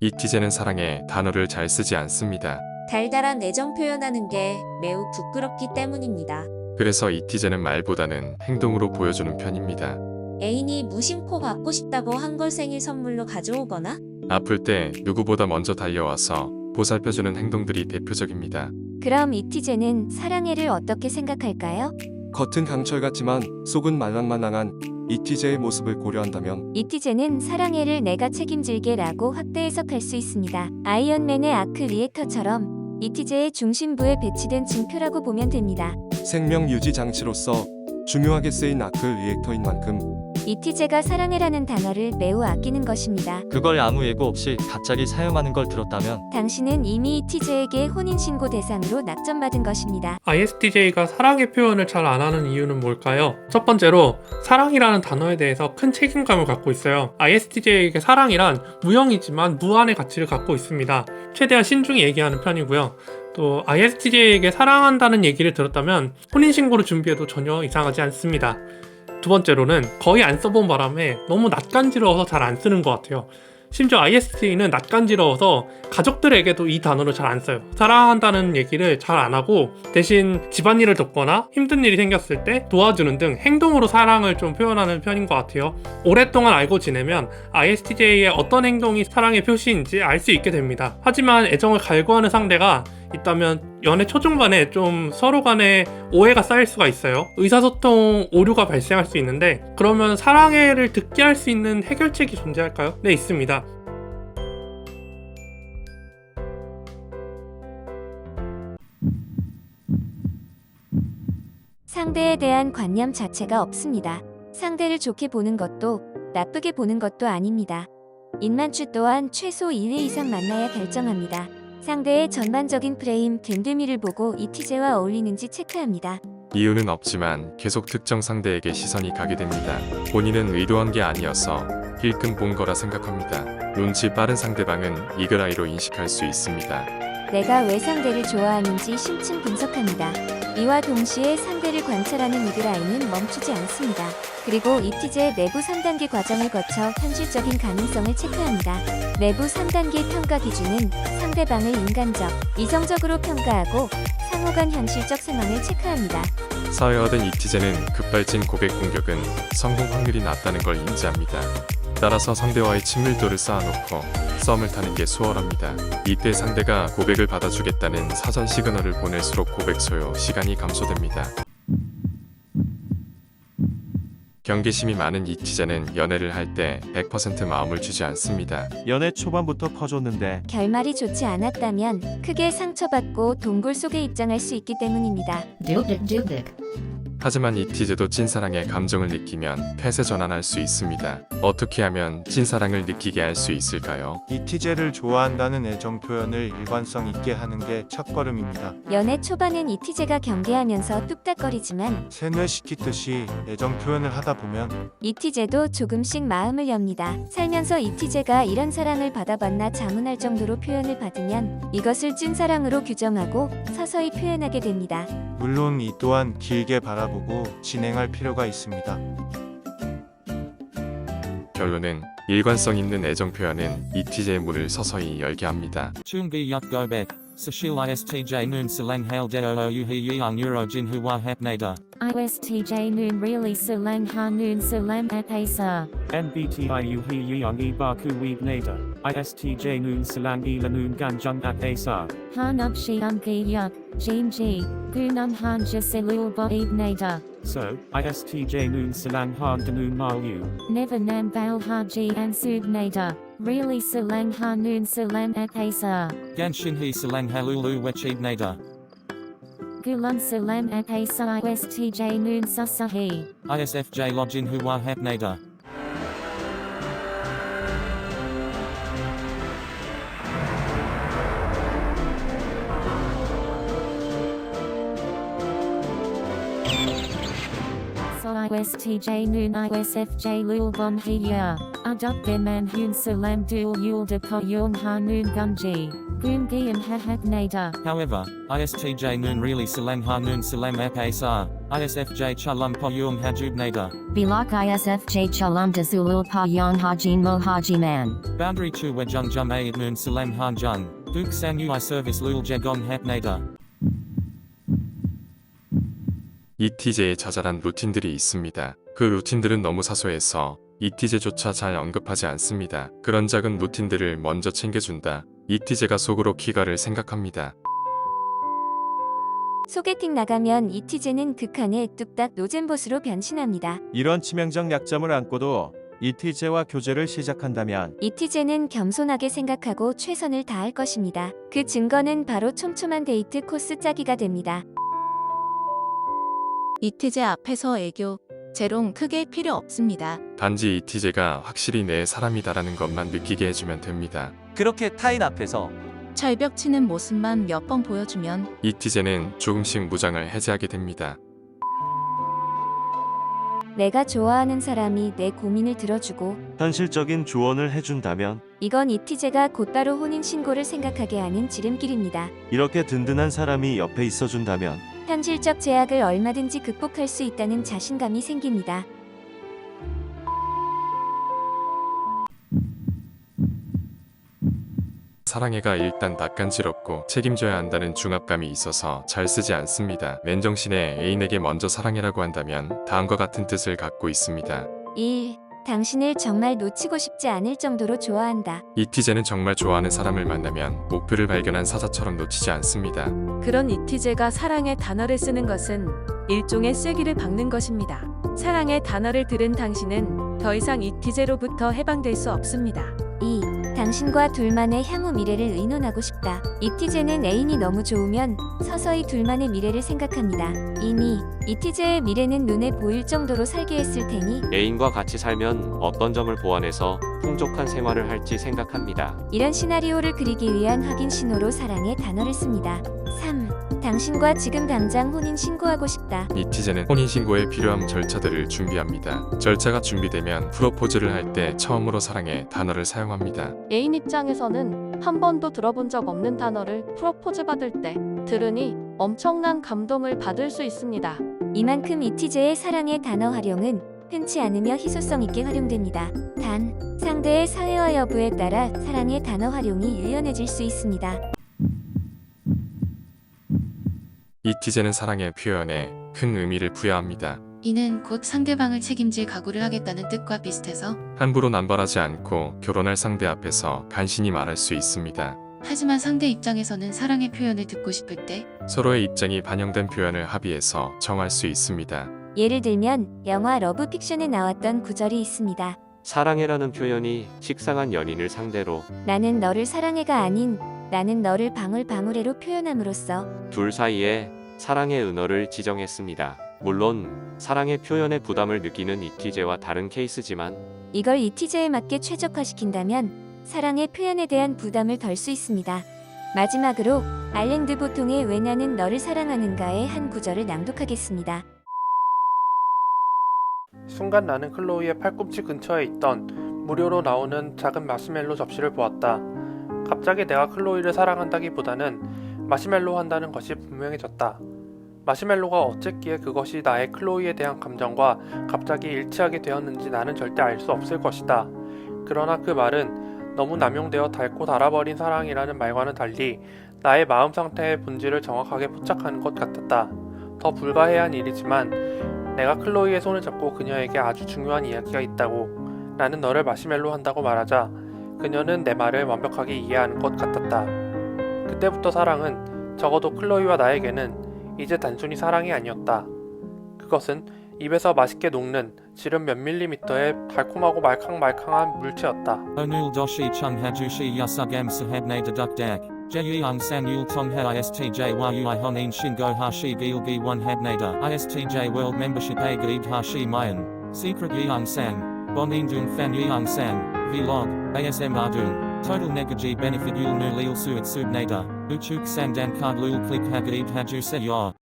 이티제는 사랑에 단어를 잘 쓰지 않습니다. 달달한 애정 표현하는 게 매우 부끄럽기 때문입니다. 그래서 이티제는 말보다는 행동으로 보여주는 편입니다. 애인이 무심코 받고 싶다고 한 걸 생일 선물로 가져오거나 아플 때 누구보다 먼저 달려와서 보살펴주는 행동들이 대표적입니다. 그럼 이티제는 사랑해를 어떻게 생각할까요? 겉은 강철 같지만 속은 말랑말랑한 이티제의 모습을 고려한다면 이티제는 사랑해를 내가 책임질게 라고 확대 해석할 수 있습니다. 아이언맨의 아크 리액터처럼 이티제의 중심부에 배치된 징표라고 보면 됩니다. 생명 유지 장치로서 중요하게 쓰인 아크 리액터인 만큼 이티제가 사랑해라는 단어를 매우 아끼는 것입니다. 그걸 아무 예고 없이 갑자기 사용하는 걸 들었다면 당신은 이미 이티제에게 혼인신고 대상으로 낙점받은 것입니다. ISTJ가 사랑의 표현을 잘 안 하는 이유는 뭘까요? 첫 번째로 사랑이라는 단어에 대해서 큰 책임감을 갖고 있어요. ISTJ에게 사랑이란 무형이지만 무한의 가치를 갖고 있습니다. 최대한 신중히 얘기하는 편이고요. 또 ISTJ에게 사랑한다는 얘기를 들었다면 혼인신고를 준비해도 전혀 이상하지 않습니다. 두 번째로는 거의 안 써본 바람에 너무 낯간지러워서 잘 안 쓰는 것 같아요. 심지어 ISTJ는 낯간지러워서 가족들에게도 이 단어를 잘 안 써요. 사랑한다는 얘기를 잘 안 하고 대신 집안일을 돕거나 힘든 일이 생겼을 때 도와주는 등 행동으로 사랑을 좀 표현하는 편인 것 같아요. 오랫동안 알고 지내면 ISTJ의 어떤 행동이 사랑의 표시인지 알 수 있게 됩니다. 하지만 애정을 갈구하는 상대가 있다면 연애 초중반에 좀 서로 간에 오해가 쌓일 수가 있어요. 의사소통 오류가 발생할 수 있는데 그러면 사랑해를 듣게 할 수 있는 해결책이 존재할까요? 네, 있습니다. 상대에 대한 관념 자체가 없습니다. 상대를 좋게 보는 것도 나쁘게 보는 것도 아닙니다. 인만추 또한 최소 1회 이상 만나야 결정합니다. 상대의 전반적인 프레임 됨됨이를 보고 이티제와 어울리는지 체크합니다. 이유는 없지만 계속 특정 상대에게 시선이 가게 됩니다. 본인은 의도한 게 아니어서 힐끔 본 거라 생각합니다. 눈치 빠른 상대방은 이글아이로 인식할 수 있습니다. 내가 왜 상대를 좋아하는지 심층 분석합니다. 이와 동시에 상대를 관찰하는 이글아이는 멈추지 않습니다. 그리고 이티제의 내부 3단계 과정을 거쳐 현실적인 가능성을 체크합니다. 내부 3단계 평가 기준은 상대방을 인간적, 이성적으로 평가하고 상호간 현실적 상황을 체크합니다. 사회화된 이티제는 급발진 고백 공격은 성공 확률이 낮다는 걸 인지합니다. 따라서 상대와의 친밀도를 쌓아놓고 썸을 타는 게 수월합니다. 이때 상대가 고백을 받아주겠다는 사전 시그널을 보낼수록 고백 소요 시간이 감소됩니다. 경계심이 많은 이티제는 연애를 할 때 100% 마음을 주지 않습니다. 연애 초반부터 퍼줬는데 결말이 좋지 않았다면 크게 상처받고 동굴 속에 입장할 수 있기 때문입니다. 하지만 이티제도 찐사랑의 감정을 느끼면 폐쇄 전환할 수 있습니다. 어떻게 하면 찐사랑을 느끼게 할 수 있을까요? 이티제를 좋아한다는 애정 표현을 일관성 있게 하는 게 첫걸음입니다. 연애 초반엔 이티제가 경계하면서 뚝딱거리지만 세뇌시키듯이 애정 표현을 하다 보면 이티제도 조금씩 마음을 엽니다. 살면서 이티제가 이런 사랑을 받아봤나 자문할 정도로 표현을 받으면 이것을 찐사랑으로 규정하고 서서히 표현하게 됩니다. 물론 이 또한 길게 바라보고 진행할 필요가 있습니다. 결론은 일관성 있는 애정 표현은 이티제의 문을 서서히 열게 합니다. Chungi yuk gobek, Sashil istj noon salang hail deo yuhi yang euro jin huwa hapnada. ISTJ noon really salang ha noon salam apasa. MBTI yuhi yang e baku weeb nada. ISTJ noon salang ila noon ganjung at asa. Ha nub shi ungi yuk, jin ji, gunum hanja selul bo nada. So, ISTJ noon salang han danoon malu. Never nam bail haji and sub nada. Really salang ha noon salam apasa. Ganshin he salang halulu wechib nada. Gulun salam apasa ISTJ noon susahi. ISFJ login huwa hapnada. So ISTJ noon ISFJ lul bom hiya. Aduk Beman Hun Salam Dul Yul de Po Yul Ha Noon Gunji. Gungi and Hahab Nada. However, ISTJ Noon really Salang Ha Noon Salam Ap Asar, ISFJ Chalum Po Yung Hajub Nada. Bilak ISFJ Chalam de Zulul Pa Yang Hajin Mo Haji Man. Boundary 2 Wejung Jum Ayat Noon Salam Han Jung, Duk Sang Ui Service Lul Jegong Hap Nada. ETJ에 자잘한 루틴들이 있습니다. 그 루틴들은 너무 사소해서 ETJ조차 잘 언급하지 않습니다. 그런 작은 루틴들을 먼저 챙겨준다. ETJ가 속으로 키가를 생각합니다. 소개팅 나가면 ETJ는 극한의 뚝딱 노잼보스로 변신합니다. 이런 치명적 약점을 안고도 ETJ와 교제를 시작한다면 ETJ는 겸손하게 생각하고 최선을 다할 것입니다. 그 증거는 바로 촘촘한 데이트 코스 짜기가 됩니다. ETJ 앞에서 애교, 재롱 크게 필요 없습니다. 단지 ETJ가 확실히 내 사람이다라는 것만 느끼게 해주면 됩니다. 그렇게 타인 앞에서 절벽 치는 모습만 몇 번 보여주면 ETJ는 조금씩 무장을 해제하게 됩니다. 내가 좋아하는 사람이 내 고민을 들어주고 현실적인 조언을 해준다면 이건 ETJ가 곧바로 혼인신고를 생각하게 하는 지름길입니다. 이렇게 든든한 사람이 옆에 있어준다면 현실적 제약을 얼마든지 극복할 수 있다는 자신감이 생깁니다. 사랑해가 일단 낯간지럽고 책임져야 한다는 중압감이 있어서 잘 쓰지 않습니다. 맨정신에 애인에게 먼저 사랑해라고 한다면 다음과 같은 뜻을 갖고 있습니다. 1. 당신을 정말 놓치고 싶지 않을 정도로 좋아한다. ETJ는 정말 좋아하는 사람을 만나면 목표를 발견한 사자처럼 놓치지 않습니다. 그런 ETJ가 사랑의 단어를 쓰는 것은 일종의 쐐기를 박는 것입니다. 사랑의 단어를 들은 당신은 더 이상 ETJ로부터 해방될 수 없습니다. 2. 당신과 둘만의 향후 미래를 의논하고 싶다. ETJ는 애인이 너무 좋으면 서서히 둘만의 미래를 생각합니다. 이미 ETJ의 미래는 눈에 보일 정도로 살게 했을 테니 애인과 같이 살면 어떤 점을 보완해서 풍족한 생활을 할지 생각합니다. 이런 시나리오를 그리기 위한 확인 신호로 사랑의 단어를 씁니다. 3. 당신과 지금 당장 혼인 신고하고 싶다. ETJ는 혼인신고에 필요한 절차들을 준비합니다. 절차가 준비되면 프로포즈를 할 때 처음으로 사랑의 단어를 사용합니다. 애인 입장에서는 한 번도 들어본 적 없는 단어를 프로포즈 받을 때 들으니 엄청난 감동을 받을 수 있습니다. 이만큼 ETJ의 사랑의 단어 활용은 흔치 않으며 희소성 있게 활용됩니다. 단, 상대의 사회화 여부에 따라 사랑의 단어 활용이 유연해질 수 있습니다. ETJ는 사랑의 표현에 큰 의미를 부여합니다. 이는 곧 상대방을 책임질 각오를 하겠다는 뜻과 비슷해서 함부로 남발하지 않고 결혼할 상대 앞에서 간신히 말할 수 있습니다. 하지만 상대 입장에서는 사랑의 표현을 듣고 싶을 때 서로의 입장이 반영된 표현을 합의해서 정할 수 있습니다. 예를 들면 영화 러브픽션에 나왔던 구절이 있습니다. 사랑해라는 표현이 식상한 연인을 상대로 나는 너를 사랑해가 아닌 나는 너를 방울방울해로 표현함으로써 둘 사이에 사랑의 은어를 지정했습니다. 물론 사랑의 표현에 부담을 느끼는 ETJ와 다른 케이스지만 이걸 ETJ에 맞게 최적화시킨다면 사랑의 표현에 대한 부담을 덜 수 있습니다. 마지막으로 알랭드 보통의 왜 나는 너를 사랑하는가의 한 구절을 낭독하겠습니다. 순간 나는 클로이의 팔꿈치 근처에 있던 무료로 나오는 작은 마시멜로 접시를 보았다. 갑자기 내가 클로이를 사랑한다기보다는 마시멜로 한다는 것이 분명해졌다. 마시멜로가 어쨌기에 그것이 나의 클로이에 대한 감정과 갑자기 일치하게 되었는지 나는 절대 알 수 없을 것이다. 그러나 그 말은 너무 남용되어 닳고 닳아버린 사랑이라는 말과는 달리 나의 마음 상태의 본질을 정확하게 포착하는 것 같았다. 더 불가해한 일이지만 내가 클로이의 손을 잡고 그녀에게 아주 중요한 이야기가 있다고 나는 너를 마시멜로 한다고 말하자 그녀는 내 말을 완벽하게 이해하는 것 같았다. 그때부터 사랑은 적어도 클로이와 나에게는 이제 단순히 사랑이 아니었다. 그것은 입에서 맛있게 녹는 지름 몇 밀리미터의 달콤하고 말캉말캉한 물체였다. Onul doshi chung hajushi yasugam sahabne dedukdak. Jeyang san yul tong ha ISTJ yui honin shingo hashi gilgi one habnada. ISTJ world membership a gaib hashi mayan. Secret yang san. Bonin dung fan yang san. Vlog. ASM ardung. Total negaji benefit yul nu lil suit subnada. Uchuk sandan card lul click hagaib haju se ya.